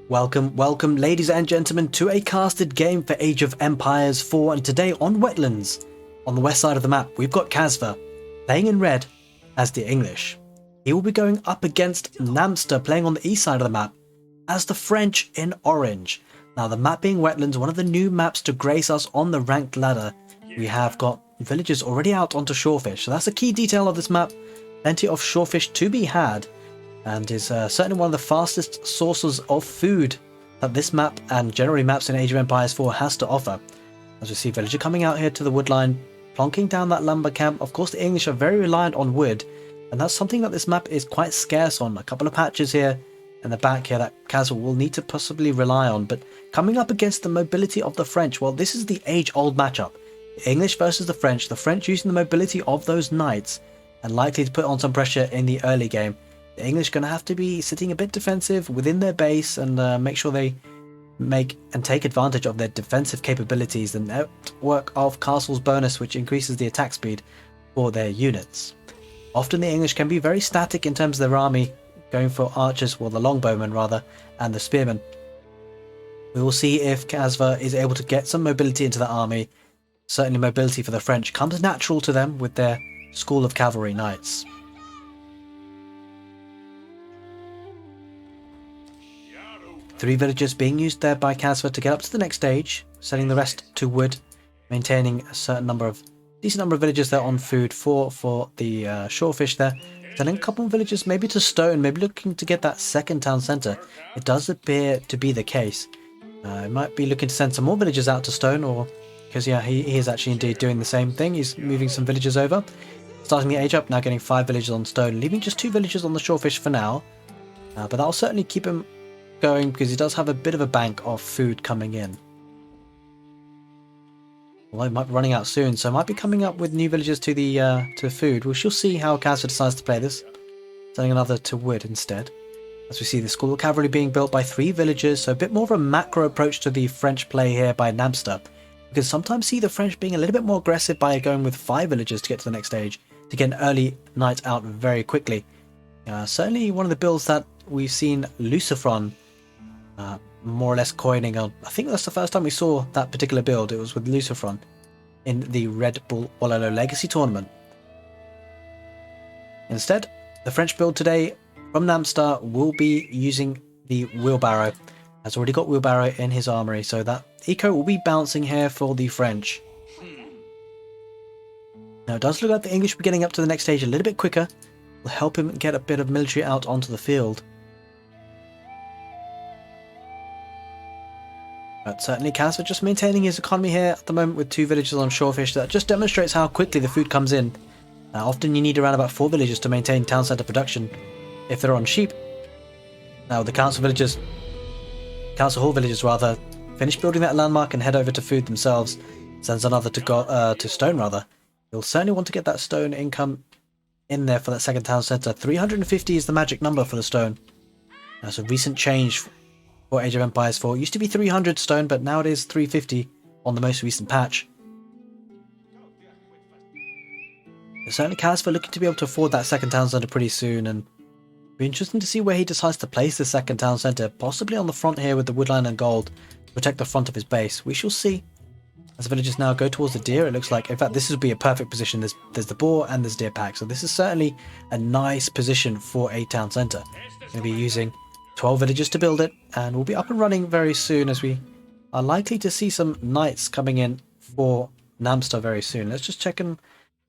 Welcome ladies and gentlemen to a casted game for Age of Empires 4, and today on Wetlands, on the west side of the map, we've got Casva, playing in red as the English. He will be going up against Namster, playing on the east side of the map, as the French in orange. Now the map being Wetlands, one of the new maps to grace us on the ranked ladder. We have got villagers already out onto shorefish, so that's a key detail of this map. Plenty of shorefish to be had, and is certainly one of the fastest sources of food that this map and generally maps in Age of Empires 4 has to offer. As we see villager coming out here to the wood line, plonking down that lumber camp. Of course the English are very reliant on wood, and that's something that this map is quite scarce on. A couple of patches here in the back here that Castle will need to possibly rely on, but coming up against the mobility of the French, well, this is the age-old matchup. The English versus the French using the mobility of those knights and likely to put on some pressure in the early game. The English are going to have to be sitting a bit defensive within their base and make sure they make and take advantage of their defensive capabilities and network of Castle's bonus, which increases the attack speed for their units. Often the English can be very static in terms of their army, going for archers, well the longbowmen rather, and the spearmen. We will see if Casva is able to get some mobility into the army. Certainly mobility for the French comes natural to them with their school of cavalry knights. Three villagers being used there by Casva to get up to the next stage, sending the rest to wood, maintaining a decent number of villagers there on food for the shorefish there. Sending a couple of villagers maybe to stone, maybe looking to get that second town centre. It does appear to be the case. He might be looking to send some more villagers out to stone, or because yeah, he is actually indeed doing the same thing. He's moving some villagers over, starting the age up, now getting 5 villagers on stone, leaving just 2 villagers on the shorefish for now. But that'll certainly keep him going because he does have a bit of a bank of food coming in. Well, he might be running out soon, so might be coming up with new villagers to the food. We shall see how Casva decides to play this, sending another to wood instead. As we see the school of cavalry being built by 3 villagers, so a bit more of a macro approach to the French play here by Namster. You can sometimes see the French being a little bit more aggressive by going with 5 villagers to get to the next stage, to get an early knight out very quickly. Certainly one of the builds that we've seen Lucifron more or less coining on. I think that's the first time we saw that particular build. It was with Lucifron in the Red Bull Ololo Legacy tournament. Instead, the French build today from Namstar will be using the wheelbarrow. Has already got wheelbarrow in his armory, so that eco will be bouncing here for the French. Now it does look like the English will be getting up to the next stage a little bit quicker. Will help him get a bit of military out onto the field. But certainly Casva just maintaining his economy here at the moment with 2 villagers on shorefish. That just demonstrates how quickly the food comes in. Often you need around about 4 villagers to maintain town centre production if they're on sheep. Now the council hall villagers rather, finish building that landmark and head over to food themselves. Sends another to stone rather. You'll certainly want to get that stone income in there for that second town centre. 350 is the magic number for the stone. That's a recent change for Age of Empires 4. It used to be 300 stone, but now it is 350 on the most recent patch. But certainly Casva looking to be able to afford that second town centre pretty soon, and it'll be interesting to see where he decides to place the second town centre, possibly on the front here with the woodline and gold to protect the front of his base. We shall see. As the villagers now go towards the deer, it looks like, in fact this would be a perfect position. There's the boar and there's deer pack, so this is certainly a nice position for a town centre. Going to be using 12 villagers to build it, and we'll be up and running very soon, as we are likely to see some knights coming in for Namster very soon. Let's just check in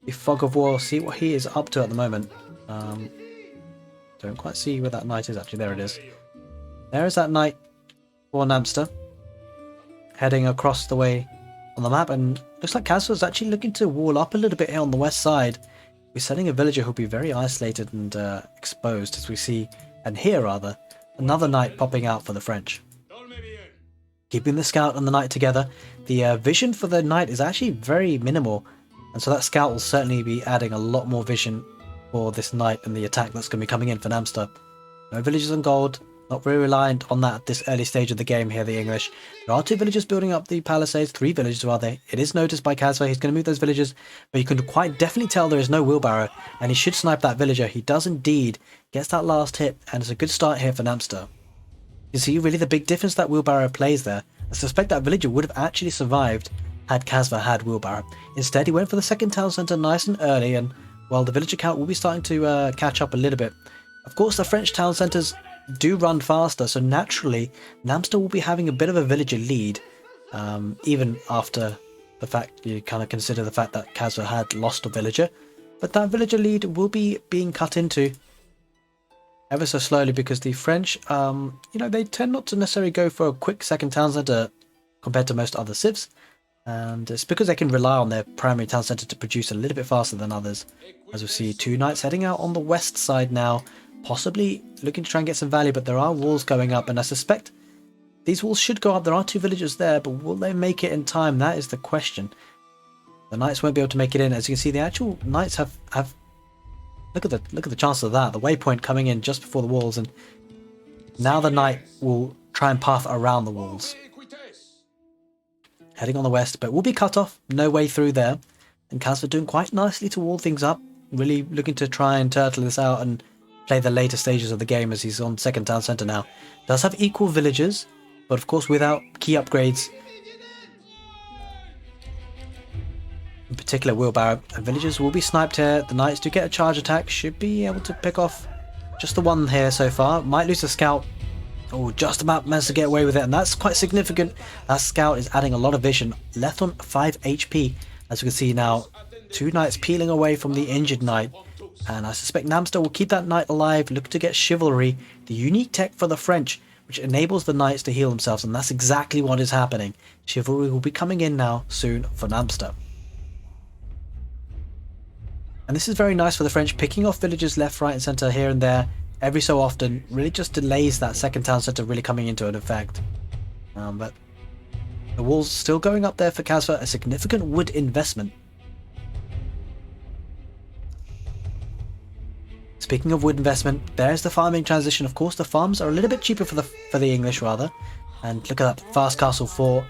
the fog of war, see what he is up to at the moment. Don't quite see where that knight is actually. There it is. There is that knight for Namster, heading across the way on the map, and looks like Castle is actually looking to wall up a little bit here on the west side. We're sending a villager who'll be very isolated and exposed, as we see, and hear rather, another knight popping out for the French. Keeping the scout and the knight together. The vision for the knight is actually very minimal, and so that scout will certainly be adding a lot more vision for this knight and the attack that's going to be coming in for Namster. No villagers on gold, not very reliant on that at this early stage of the game here, the English. There are 2 villagers building up the palisades, 3 villagers rather. It is noticed by Casva, he's going to move those villagers, but you can quite definitely tell there is no wheelbarrow, and he should snipe that villager. He does indeed, gets that last hit, and it's a good start here for Namster. You see really the big difference that wheelbarrow plays there. I suspect that villager would have actually survived had Casva had wheelbarrow. Instead, he went for the second town centre nice and early, and well, the villager count will be starting to catch up a little bit. Of course, the French town centres do run faster, so naturally, Namsta will be having a bit of a villager lead, even after the fact you kind of consider the fact that Casva had lost a villager. But that villager lead will be being cut into ever so slowly because the French, they tend not to necessarily go for a quick second town centre compared to most other civs. And it's because they can rely on their primary town centre to produce a little bit faster than others. As we see, 2 knights heading out on the west side now, possibly looking to try and get some value, but there are walls going up, and I suspect these walls should go up. There are 2 villagers there, but will they make it in time? That is the question. The knights won't be able to make it in. As you can see, the actual knights have look at the chance of that. The waypoint coming in just before the walls, and now the knight will try and path around the walls. Heading on the west, but will be cut off. No way through there. And Casva doing quite nicely to wall things up. Really looking to try and turtle this out and play the later stages of the game as he's on second town centre now. Does have equal villagers, but of course without key upgrades. In particular wheelbarrow. And villagers will be sniped here. The knights do get a charge attack. Should be able to pick off just the one here so far. Might lose a scout. Oh, just about managed to get away with it, and that's quite significant. That scout is adding a lot of vision. Left on 5 HP, as we can see now. 2 knights peeling away from the injured knight. And I suspect Namsta will keep that knight alive, look to get chivalry, the unique tech for the French, which enables the knights to heal themselves, and that's exactly what is happening. Chivalry will be coming in now soon for Namsta. And this is very nice for the French, picking off villagers left, right and centre here and there. Every so often, really just delays that second town centre really coming into an effect. But the walls still going up there for Casva, a significant wood investment. Speaking of wood investment, there's the farming transition. Of course, the farms are a little bit cheaper for the English rather. And look at that fast castle for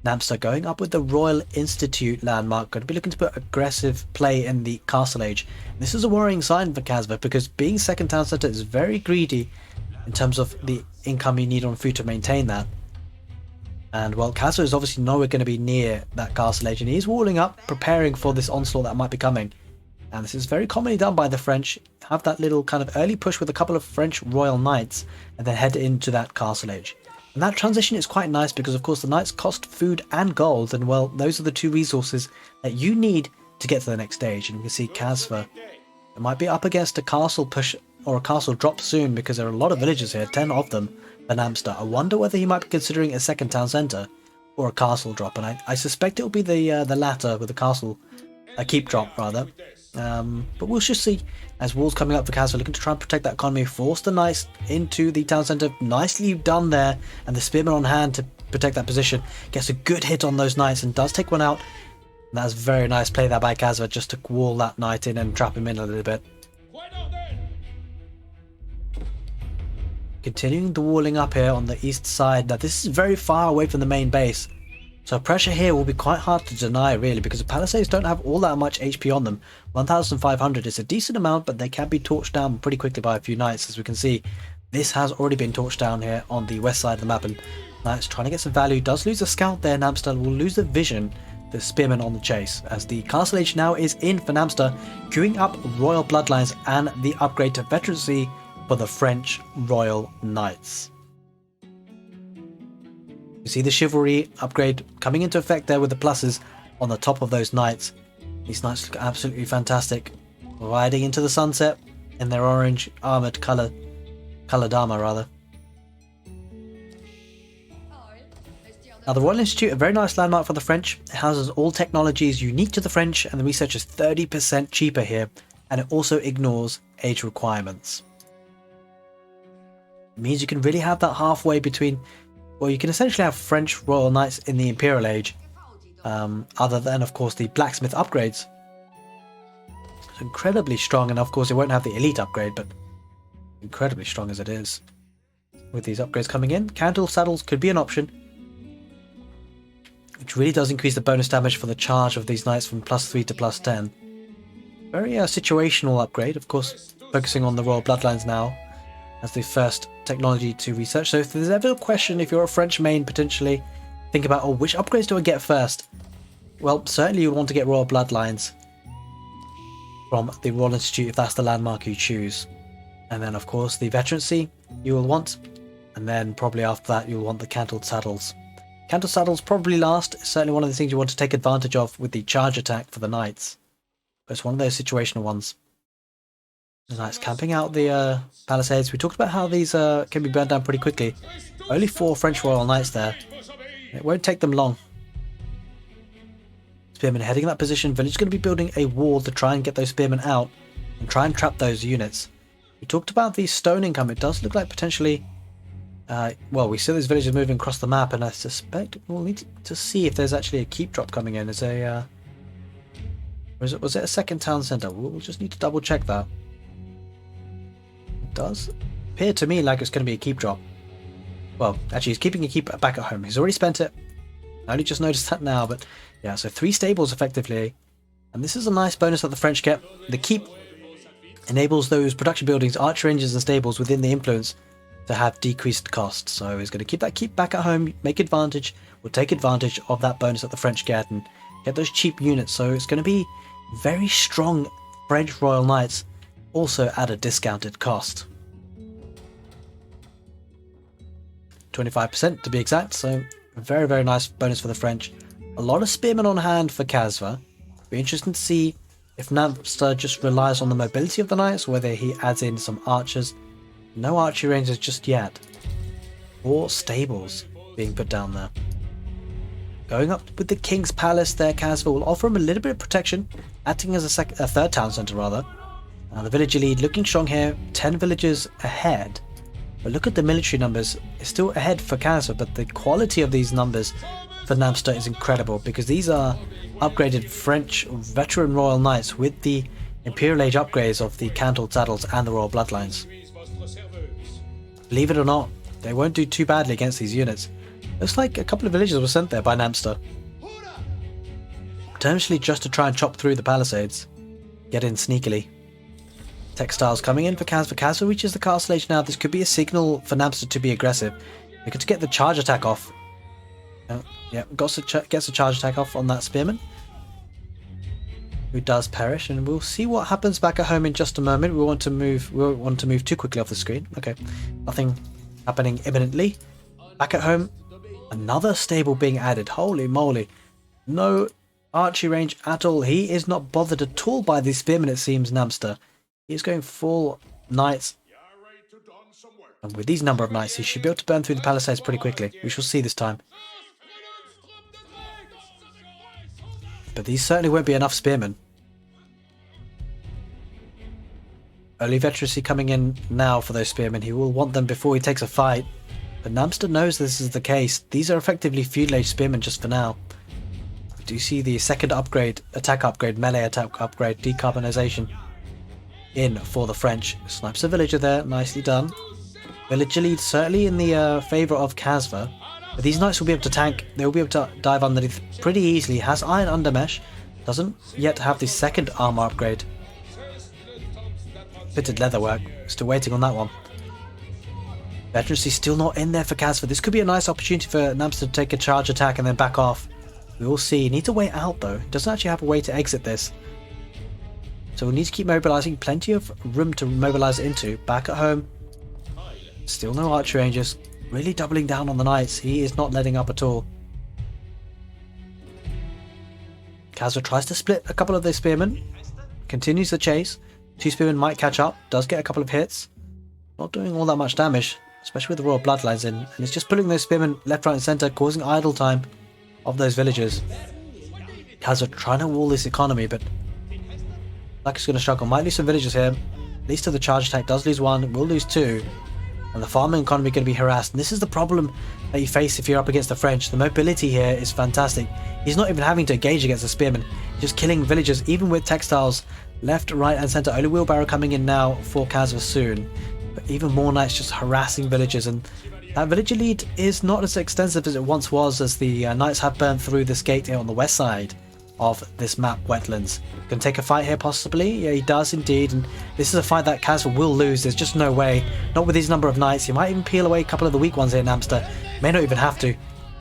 Namsta going up with the Royal Institute landmark. Going to be looking to put aggressive play in the castle age. This is a worrying sign for Casva because being second town centre is very greedy in terms of the income you need on food to maintain that. And well, Casva is obviously nowhere going to be near that castle age, and he is walling up, preparing for this onslaught that might be coming. And this is very commonly done by the French. Have that little kind of early push with a couple of French royal knights and then head into that castle age. And that transition is quite nice because of course the knights cost food and gold, and well, those are the 2 resources that you need to get to the next stage. And we can see Casva might be up against a castle push or a castle drop soon because there are a lot of villagers here, 10 of them for Namsta. I wonder whether he might be considering a second town centre or a castle drop, and I suspect it will be the latter with the castle, a keep drop rather. But we'll just see as walls coming up for Casva, looking to try and protect that economy, force the knights into the town centre. Nicely done there, and the spearman on hand to protect that position. Gets a good hit on those knights and does take one out. And that's very nice play there by Casva just to wall that knight in and trap him in a little bit. Continuing the walling up here on the east side. Now this is very far away from the main base. So pressure here will be quite hard to deny really, because the palisades don't have all that much HP on them. 1,500 is a decent amount, but they can be torched down pretty quickly by a few knights. As we can see, this has already been torched down here on the west side of the map, and knights trying to get some value. Does lose a scout there. Namsta will lose the vision, the spearman on the chase, as the castle age now is in for Namsta, queuing up royal bloodlines and the upgrade to veterancy for the French royal knights. You see the chivalry upgrade coming into effect there with the pluses on the top of those knights. These knights look absolutely fantastic, riding into the sunset in their orange armoured coloured armour rather. Now the Royal Institute, a very nice landmark for the French. It houses all technologies unique to the French, and the research is 30% cheaper here, and it also ignores age requirements. It means you can really have that halfway between, well, you can essentially have French royal knights in the Imperial Age, other than, of course, the blacksmith upgrades. It's incredibly strong, and of course it won't have the elite upgrade, but incredibly strong as it is. With these upgrades coming in, cantle saddles could be an option, which really does increase the bonus damage for the charge of these knights from +3 to +10. Very situational upgrade, of course, focusing on the royal bloodlines now. as the first technology to research. So if there's ever a question, if you're a French main potentially, think about, oh, which upgrades do I get first? Well, certainly you want to get Royal Bloodlines from the Royal Institute if that's the landmark you choose. And then of course the veterancy you will want, and then probably after that you'll want the cantled saddles. Cantled saddles probably last. It's certainly one of the things you want to take advantage of with the charge attack for the knights. But it's one of those situational ones. The knights camping out the palisades. We talked about how these can be burned down pretty quickly. Only 4 French Royal Knights there. It won't take them long. Spearmen heading in that position. Village is going to be building a wall to try and get those spearmen out and try and trap those units. We talked about the stone income. It does look like potentially... well, we see those villages moving across the map, and I suspect we'll need to see if there's actually a keep drop coming in. Was it a second town centre? We'll just need to double check that. It does appear to me like it's going to be a keep drop. Well, actually, he's keeping a keep back at home. He's already spent it. I only just noticed that now, but yeah, so 3 stables effectively. And this is a nice bonus that the French get. The keep enables those production buildings, archer ranges and stables within the influence to have decreased cost. So he's going to keep that keep back at home, make advantage, or take advantage of that bonus that the French get and get those cheap units. So it's going to be very strong French Royal Knights, also at a discounted cost. 25% to be exact, so a very, very nice bonus for the French. A lot of spearmen on hand for Casva. Be interesting to see if Napster just relies on the mobility of the knights, whether he adds in some archers. No archery ranges just yet. 4 stables being put down there. Going up with the King's Palace there, Casva will offer him a little bit of protection, acting as a third town centre rather. The villager lead looking strong here, 10 villagers ahead. But look at the military numbers, it's still ahead for Casva, but the quality of these numbers for Napster is incredible, because these are upgraded French veteran Royal Knights with the Imperial Age upgrades of the cantled saddles and the Royal Bloodlines. Believe it or not, they won't do too badly against these units. Looks like a couple of villagers were sent there by Napster, potentially just to try and chop through the palisades, get in sneakily. Textiles coming in for Casva. Casva reaches the castle age now. This could be a signal for Napster to be aggressive. They get to get the charge attack off. Yeah, gets a charge attack off on that spearman, who does perish, and we'll see what happens back at home in just a moment. We won't want to move too quickly off the screen. Okay, nothing happening imminently. Back at home, another stable being added. Holy moly, no archery range at all. He is not bothered at all by these spearmen, it seems. Napster, he is going full knights, and with these number of knights he should be able to burn through the palisades pretty quickly. We shall see this time. But these certainly won't be enough spearmen. Early veterancy coming in now for those spearmen. He will want them before he takes a fight. But Napster knows this is the case. These are effectively feudal age spearmen just for now. We do see the second upgrade, attack upgrade, melee attack upgrade, decarbonization in for the French. Snipes a villager there, nicely done. Villager lead certainly in the favour of Casva. But these knights will be able to tank, they will be able to dive underneath pretty easily. Has iron undermesh, doesn't yet have the second armor upgrade. Fitted leatherwork, still waiting on that one. Veterancy still not in there for Casva. This could be a nice opportunity for Napster to take a charge attack and then back off. We will see. Need to wait out though. He doesn't actually have a way to exit this. So we'll need to keep mobilizing. Plenty of room to mobilize into. Back at home. Still no archer ranges. Really doubling down on the knights. He is not letting up at all. Casva tries to split a couple of their spearmen. Continues the chase. 2 spearmen might catch up. Does get a couple of hits. Not doing all that much damage, especially with the Royal Bloodlines in. And it's just pulling those spearmen left, right and centre, causing idle time of those villagers. Casva trying to wall this economy, but like it's going to struggle. Might lose some villagers here. At least to the charge attack. Does lose 1. Will lose 2. And the farming economy going to be harassed. And this is the problem that you face if you're up against the French. The mobility here is fantastic. He's not even having to engage against the spearmen. Just killing villagers, even with textiles left, right and centre. Only wheelbarrow coming in now for Casva soon. But even more knights just harassing villagers. And that villager lead is not as extensive as it once was, as the knights have burnt through this gate here on the west side. of this map, Wetlands. Gonna take a fight here possibly? Yeah, he does indeed, and this is a fight that Casva will lose. There's just no way. Not with these number of knights. He might even peel away a couple of the weak ones here, Namster. May not even have to.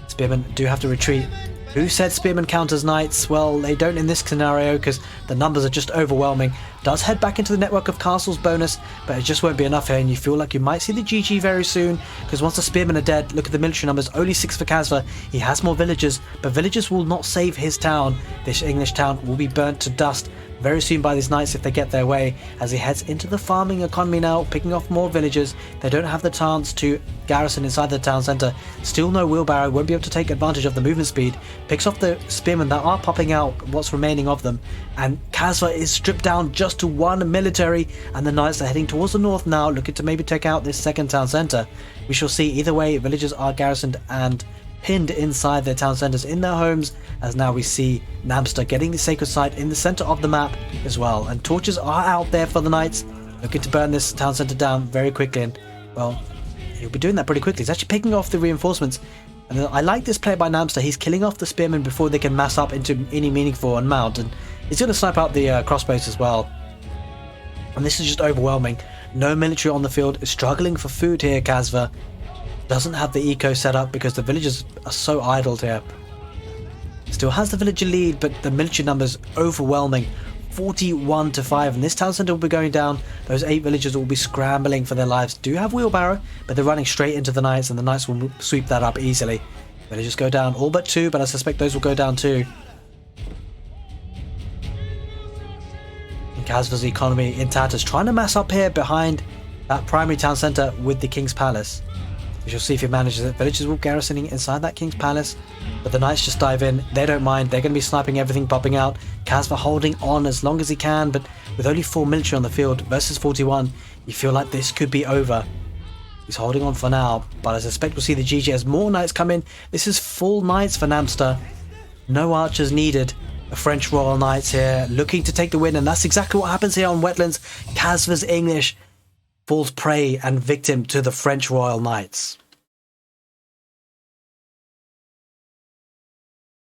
Spearmen do have to retreat. Who said Spearman counters knights? Well, they don't in this scenario because the numbers are just overwhelming. Does head back into the network of castles bonus, but it just won't be enough here, and you feel like you might see the GG very soon because once the Spearmen are dead, look at the military numbers, only 6 for Casva. He has more villagers, but villagers will not save his town. This English town will be burnt to dust very soon by these knights if they get their way, as he heads into the farming economy now, picking off more villagers. They don't have the chance to garrison inside the town centre. Still no wheelbarrow, won't be able to take advantage of the movement speed. Picks off the spearmen that are popping out, what's remaining of them, and Casva is stripped down just to 1 military, and the knights are heading towards the north now, looking to maybe take out this second town centre. We shall see. Either way, villagers are garrisoned and pinned inside their town centres in their homes, as now we see Namster getting the sacred site in the centre of the map as well, and torches are out there for the knights, looking to burn this town centre down very quickly, and well, he'll be doing that pretty quickly. He's actually picking off the reinforcements, and I like this play by Namster. He's killing off the spearmen before they can mass up into any meaningful and mount, and he's going to snipe out the crossbows as well, and this is just overwhelming. No military on the field, is struggling for food here. Casva doesn't have the eco set up because the villagers are so idled here. Still has the villager lead, but the military numbers overwhelming, 41 to 5, and this town centre will be going down. Those 8 villagers will be scrambling for their lives. Do have wheelbarrow, but they're running straight into the knights, and the knights will sweep that up easily. Villagers go down, all but 2, but I suspect those will go down too. And Casva's economy in tatters, trying to mass up here behind that primary town centre with the King's Palace. We shall see if he manages it. Villagers will garrisoning inside that King's Palace, but the knights just dive in. They don't mind. They're going to be sniping everything popping out. Casva holding on as long as he can, but with only 4 military on the field versus 41, you feel like this could be over. He's holding on for now, but I suspect we'll see the GG as more knights come in. This is full knights for Namster. No archers needed. The French Royal Knights here looking to take the win, and that's exactly what happens here on Wetlands. Casva's English falls prey and victim to the French Royal Knights.